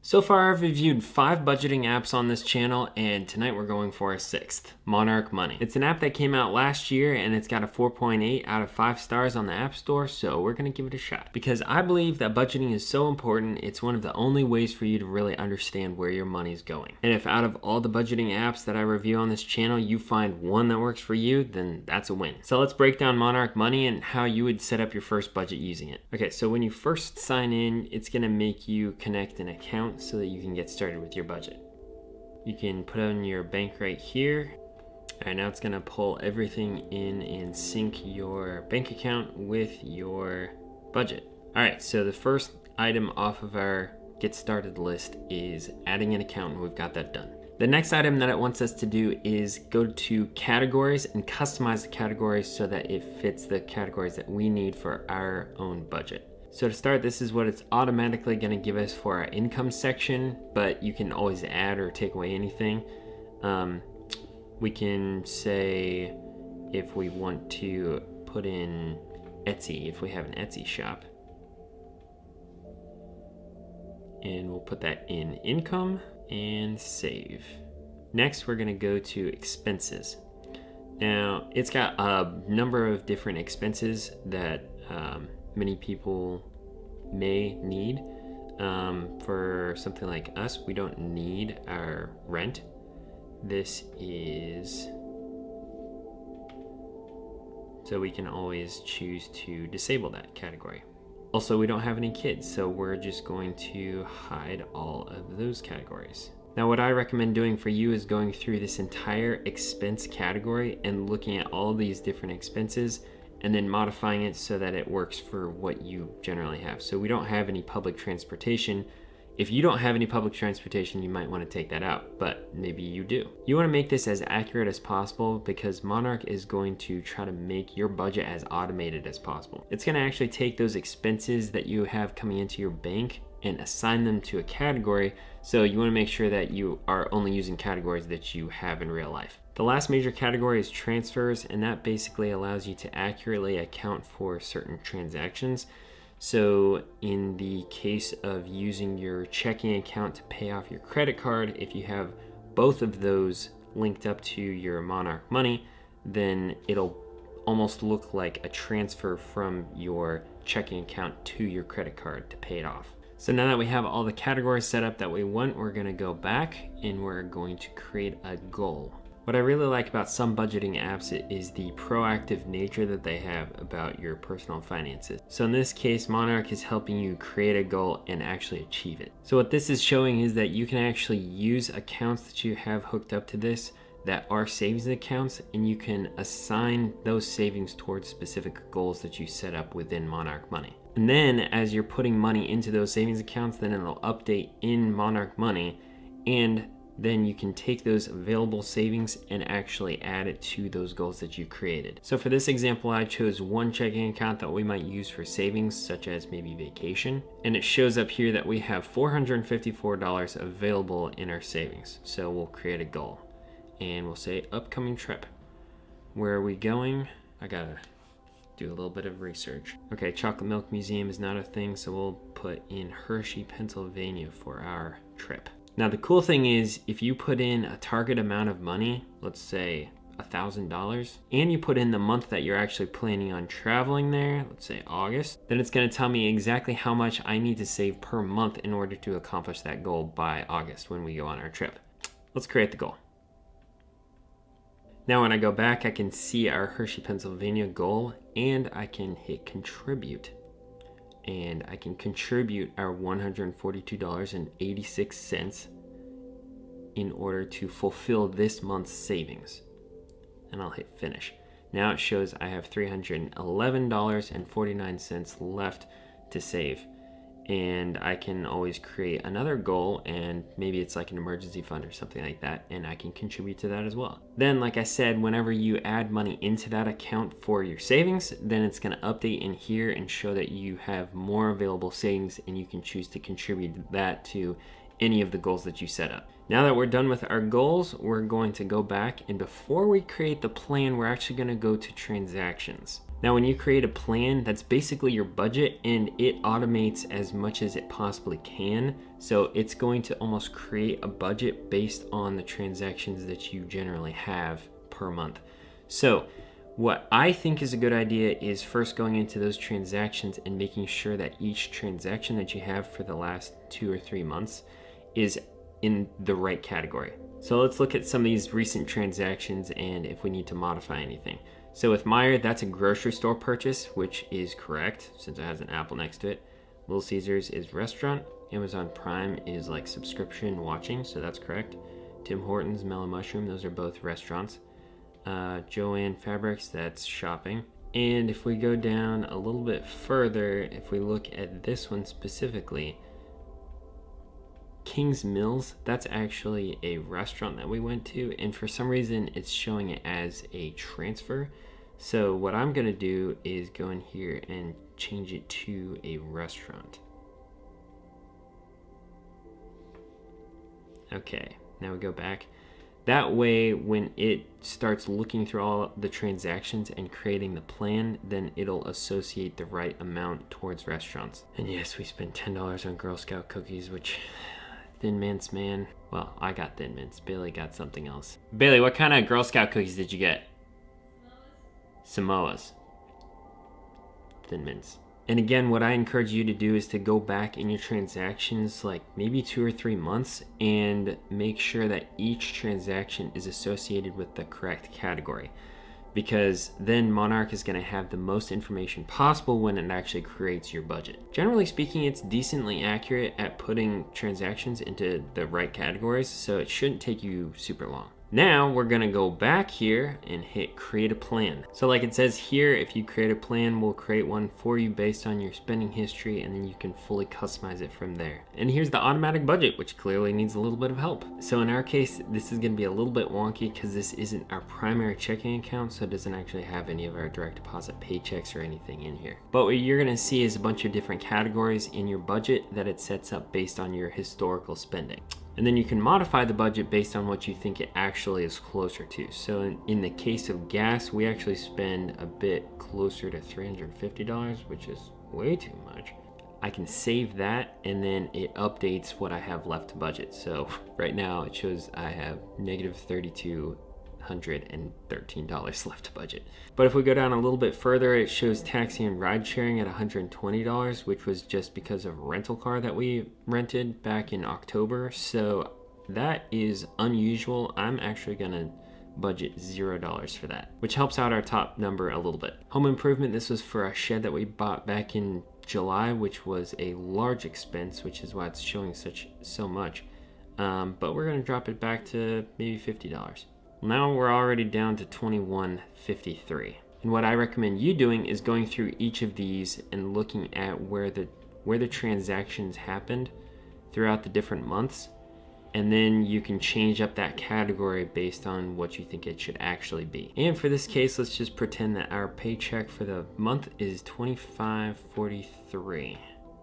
So far, I've reviewed 5 budgeting apps on this channel, and tonight we're going for a 6th, Monarch Money. It's an app that came out last year, and it's got a 4.8 out of 5 stars on the App Store, so we're gonna give it a shot. Because I believe that budgeting is so important, it's one of the only ways for you to really understand where your money's going. And if out of all the budgeting apps that I review on this channel, you find one that works for you, then that's a win. So let's break down Monarch Money and how you would set up your first budget using it. Okay, so when you first sign in, it's gonna make you connect an account so that you can get started with your budget. You can put in your bank right here. All right, now it's gonna pull everything in and sync your bank account with your budget. All right, so the first item off of our get started list is adding an account, and we've got that done. The next item that it wants us to do is go to categories and customize the categories so that it fits the categories that we need for our own budget. So to start, this is what it's automatically going to give us for our income section, but you can always add or take away anything. We can say if we want to put in Etsy, if we have an Etsy shop, and we'll put that in income and save. Next, we're going to go to expenses. Now, it's got a number of different expenses that many people may need. For something like us, we don't need our rent. This is, so we can always choose to disable that category. Also, we don't have any kids, so we're just going to hide all of those categories. Now, what I recommend doing for you is going through this entire expense category and looking at all these different expenses and then modifying it so that it works for what you generally have. So we don't have any public transportation. If you don't have any public transportation, you might want to take that out, but maybe you do. You want to make this as accurate as possible because Monarch is going to try to make your budget as automated as possible. It's going to actually take those expenses that you have coming into your bank and assign them to a category. So you want to make sure that you are only using categories that you have in real life. The last major category is transfers, and that basically allows you to accurately account for certain transactions. So in the case of using your checking account to pay off your credit card, if you have both of those linked up to your Monarch Money, then it'll almost look like a transfer from your checking account to your credit card to pay it off. So now that we have all the categories set up that we want, we're gonna go back and we're going to create a goal. What I really like about some budgeting apps is the proactive nature that they have about your personal finances. So in this case, Monarch is helping you create a goal and actually achieve it. So what this is showing is that you can actually use accounts that you have hooked up to this that are savings accounts, and you can assign those savings towards specific goals that you set up within Monarch Money. And then as you're putting money into those savings accounts, then it'll update in Monarch Money, and then you can take those available savings and actually add it to those goals that you created. So for this example, I chose one checking account that we might use for savings, such as maybe vacation. And it shows up here that we have $454 available in our savings. So we'll create a goal and we'll say upcoming trip. Where are we going? I gotta do a little bit of research. Okay, Chocolate Milk Museum is not a thing, so we'll put in Hershey, Pennsylvania for our trip. Now the cool thing is, if you put in a target amount of money, let's say $1,000, and you put in the month that you're actually planning on traveling there, let's say August, then it's gonna tell me exactly how much I need to save per month in order to accomplish that goal by August when we go on our trip. Let's create the goal. Now when I go back, I can see our Hershey, Pennsylvania goal, and I can hit contribute. And I can contribute our $142.86 in order to fulfill this month's savings. And I'll hit finish. Now it shows I have $311.49 left to save. And I can always create another goal, and maybe it's like an emergency fund or something like that, and I can contribute to that as well. Then, like I said, whenever you add money into that account for your savings, then it's gonna update in here and show that you have more available savings, and you can choose to contribute that to any of the goals that you set up. Now that we're done with our goals, we're going to go back, and before we create the plan, we're actually gonna go to transactions. Now, when you create a plan, that's basically your budget, and it automates as much as it possibly can. So it's going to almost create a budget based on the transactions that you generally have per month. So what I think is a good idea is first going into those transactions and making sure that each transaction that you have for the last 2 or 3 months is in the right category. So let's look at some of these recent transactions and if we need to modify anything. So with Meyer, that's a grocery store purchase, which is correct since it has an apple next to it. Little Caesars is restaurant. Amazon Prime is like subscription watching, so that's correct. Tim Hortons, Mellow Mushroom, those are both restaurants. Joann Fabrics, that's shopping. And if we go down a little bit further, if we look at this one specifically, King's Mills, that's actually a restaurant that we went to, and for some reason it's showing it as a transfer. So what I'm gonna do is go in here and change it to a restaurant. Okay, now we go back. That way, when it starts looking through all the transactions and creating the plan, then it'll associate the right amount towards restaurants. And yes, we spent $10 on Girl Scout cookies, which Thin Mints, man. Well, I got Thin Mints. Bailey got something else. Bailey, what kind of Girl Scout cookies did you get? Samoas. Thin Mints. And again, what I encourage you to do is to go back in your transactions like maybe 2 or 3 months and make sure that each transaction is associated with the correct category, because then Monarch is going to have the most information possible when it actually creates your budget. Generally speaking, it's decently accurate at putting transactions into the right categories, so it shouldn't take you super long. Now we're gonna go back here and hit create a plan. So like it says here, if you create a plan, we'll create one for you based on your spending history, and then you can fully customize it from there. And here's the automatic budget, which clearly needs a little bit of help. So in our case, this is gonna be a little bit wonky because this isn't our primary checking account, so it doesn't actually have any of our direct deposit paychecks or anything in here. But what you're gonna see is a bunch of different categories in your budget that it sets up based on your historical spending. And then you can modify the budget based on what you think it actually is closer to. So in the case of gas, we actually spend a bit closer to $350, which is way too much. I can save that, and then it updates what I have left to budget. So right now it shows I have negative $3,213 left to budget. But if we go down a little bit further, it shows taxi and ride sharing at $120, which was just because of a rental car that we rented back in October. So that is unusual. I'm actually gonna budget $0 for that, which helps out our top number a little bit. Home improvement, this was for a shed that we bought back in July, which was a large expense, which is why it's showing so much. But we're gonna drop it back to maybe $50. Now we're already down to $21.53. And what I recommend you doing is going through each of these and looking at where the transactions happened throughout the different months. And then you can change up that category based on what you think it should actually be. And for this case, let's just pretend that our paycheck for the month is $25.43.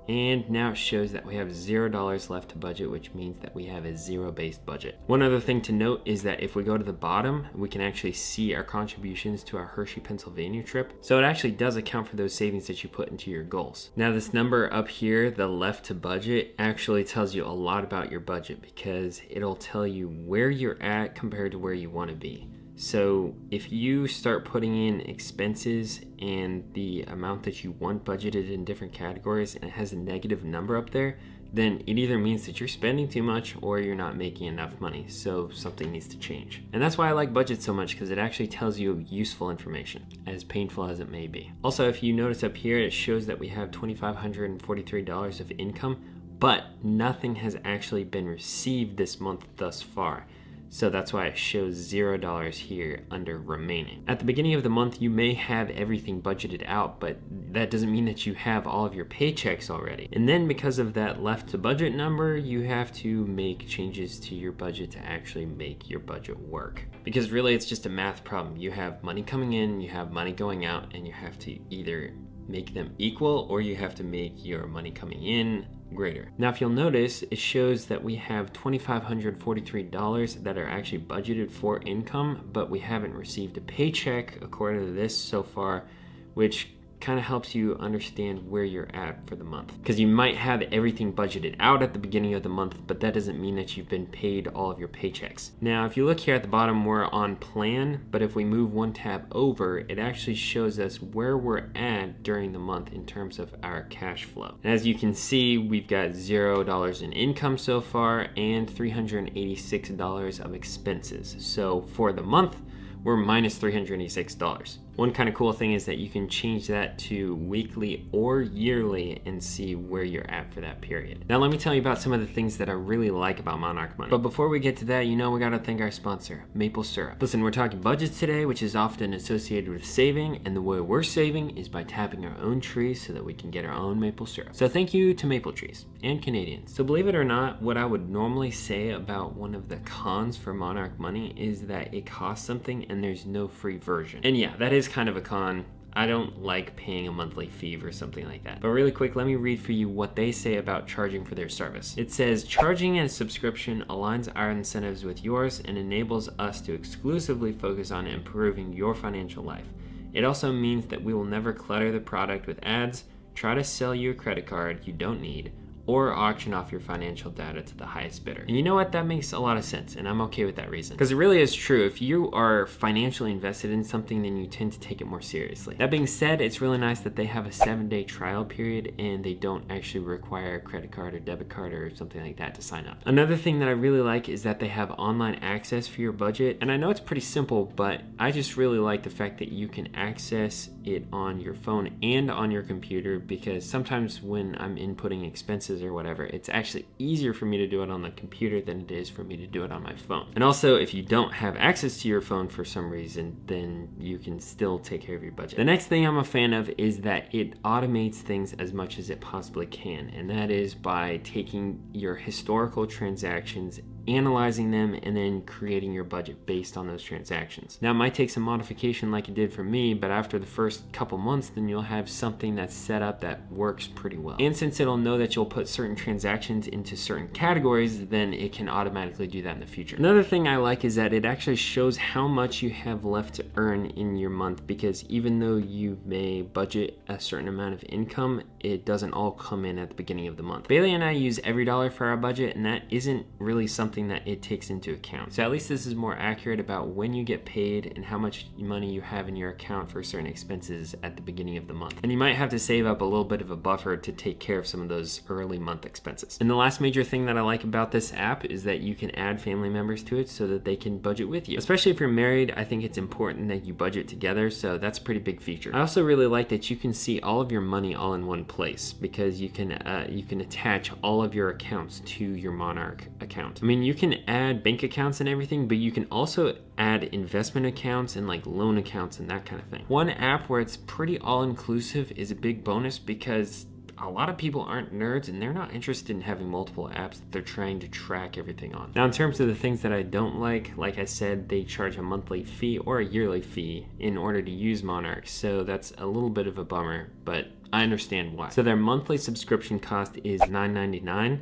And now it shows that we have $0 left to budget, which means that we have a zero-based budget. One other thing to note is that if we go to the bottom, we can actually see our contributions to our Hershey, Pennsylvania trip. So it actually does account for those savings that you put into your goals. Now this number up here, the left to budget, actually tells you a lot about your budget because it'll tell you where you're at compared to where you want to be. So if you start putting in expenses and the amount that you want budgeted in different categories and it has a negative number up there, then it either means that you're spending too much or you're not making enough money. So something needs to change. And that's why I like budget so much, because it actually tells you useful information, as painful as it may be. Also, if you notice up here, it shows that we have $2,543 of income, but nothing has actually been received this month thus far. So that's why it shows $0 here under remaining. At the beginning of the month, you may have everything budgeted out, but that doesn't mean that you have all of your paychecks already. And then because of that left to budget number, you have to make changes to your budget to actually make your budget work. Because really it's just a math problem. You have money coming in, you have money going out, and you have to either make them equal or you have to make your money coming in greater. Now if you'll notice, it shows that we have $2,543 that are actually budgeted for income, but we haven't received a paycheck according to this so far, which kind of helps you understand where you're at for the month. Because you might have everything budgeted out at the beginning of the month, but that doesn't mean that you've been paid all of your paychecks. Now, if you look here at the bottom, we're on plan, but if we move one tab over, it actually shows us where we're at during the month in terms of our cash flow. And as you can see, we've got $0 in income so far and $386 of expenses. So for the month, we're minus $386. One kind of cool thing is that you can change that to weekly or yearly and see where you're at for that period. Now let me tell you about some of the things that I really like about Monarch Money. But before we get to that, you know we gotta thank our sponsor, Maple Syrup. Listen, we're talking budgets today, which is often associated with saving, and the way we're saving is by tapping our own trees so that we can get our own maple syrup. So thank you to maple trees and Canadians. So believe it or not, what I would normally say about one of the cons for Monarch Money is that it costs something and there's no free version. And yeah, that is kind of a con. I don't like paying a monthly fee for something like that. But really quick, let me read for you what they say about charging for their service. It says, charging a subscription aligns our incentives with yours and enables us to exclusively focus on improving your financial life. It also means that we will never clutter the product with ads, try to sell you a credit card you don't need, or auction off your financial data to the highest bidder. And you know what? That makes a lot of sense, and I'm okay with that reason. Because it really is true. If you are financially invested in something, then you tend to take it more seriously. That being said, it's really nice that they have a 7-day trial period and they don't actually require a credit card or debit card or something like that to sign up. Another thing that I really like is that they have online access for your budget. And I know it's pretty simple, but I just really like the fact that you can access it on your phone and on your computer, because sometimes when I'm inputting expenses or whatever, it's actually easier for me to do it on the computer than it is for me to do it on my phone. And also, if you don't have access to your phone for some reason, then you can still take care of your budget. The next thing I'm a fan of is that it automates things as much as it possibly can, and that is by taking your historical transactions, analyzing them, and then creating your budget based on those transactions. Now, it might take some modification like it did for me, but after the first couple months, then you'll have something that's set up that works pretty well. And since it'll know that you'll put certain transactions into certain categories, then it can automatically do that in the future. Another thing I like is that it actually shows how much you have left to earn in your month, because even though you may budget a certain amount of income, it doesn't all come in at the beginning of the month. Bailey and I use EveryDollar for our budget, and that isn't really something that it takes into account. So at least this is more accurate about when you get paid and how much money you have in your account for certain expenses at the beginning of the month. And you might have to save up a little bit of a buffer to take care of some of those early month expenses. And the last major thing that I like about this app is that you can add family members to it so that they can budget with you. Especially if you're married, I think it's important that you budget together, so that's a pretty big feature. I also really like that you can see all of your money all in one place, because you can attach all of your accounts to your Monarch account. I mean, you can add bank accounts and everything, but you can also add investment accounts and like loan accounts and that kind of thing. One app where it's pretty all-inclusive is a big bonus, because a lot of people aren't nerds and they're not interested in having multiple apps that they're trying to track everything on. Now, in terms of the things that I don't like I said, they charge a monthly fee or a yearly fee in order to use Monarch, so that's a little bit of a bummer, but I understand why. So their monthly subscription cost is $9.99,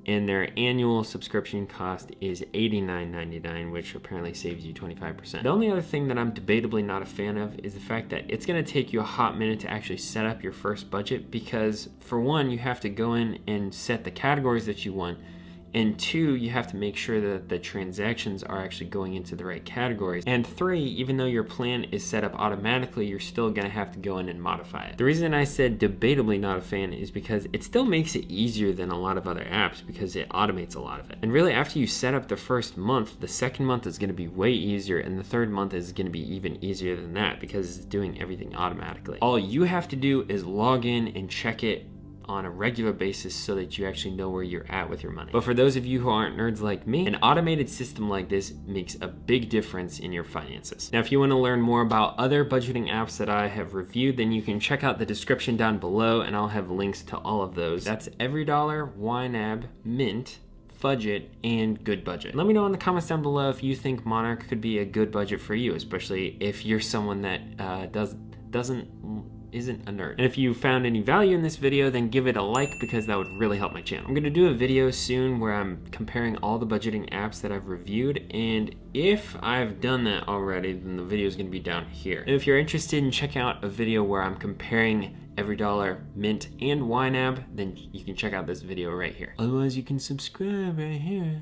and their annual subscription cost is $89.99, which apparently saves you 25%. The only other thing that I'm debatably not a fan of is the fact that it's gonna take you a hot minute to actually set up your first budget, because for one, you have to go in and set the categories that you want, and two, you have to make sure that the transactions are actually going into the right categories. And three, even though your plan is set up automatically, you're still gonna have to go in and modify it. The reason I said debatably not a fan is because it still makes it easier than a lot of other apps, because it automates a lot of it. And really, after you set up the first month, the second month is gonna be way easier, and the third month is gonna be even easier than that, because it's doing everything automatically. All you have to do is log in and check it on a regular basis so that you actually know where you're at with your money. But for those of you who aren't nerds like me, an automated system like this makes a big difference in your finances. Now, if you want to learn more about other budgeting apps that I have reviewed, then you can check out the description down below, and I'll have links to all of those. That's EveryDollar, YNAB, Mint, Fudget, and Good Budget. Let me know in the comments down below if you think Monarch could be a good budget for you, especially if you're someone that doesn't isn't a nerd. And if you found any value in this video, then give it a like because that would really help my channel. I'm gonna do a video soon where I'm comparing all the budgeting apps that I've reviewed, and if I've done that already, then the video is gonna be down here. And if you're interested in checking out a video where I'm comparing EveryDollar, Mint, and YNAB, then you can check out this video right here. Otherwise, you can subscribe right here.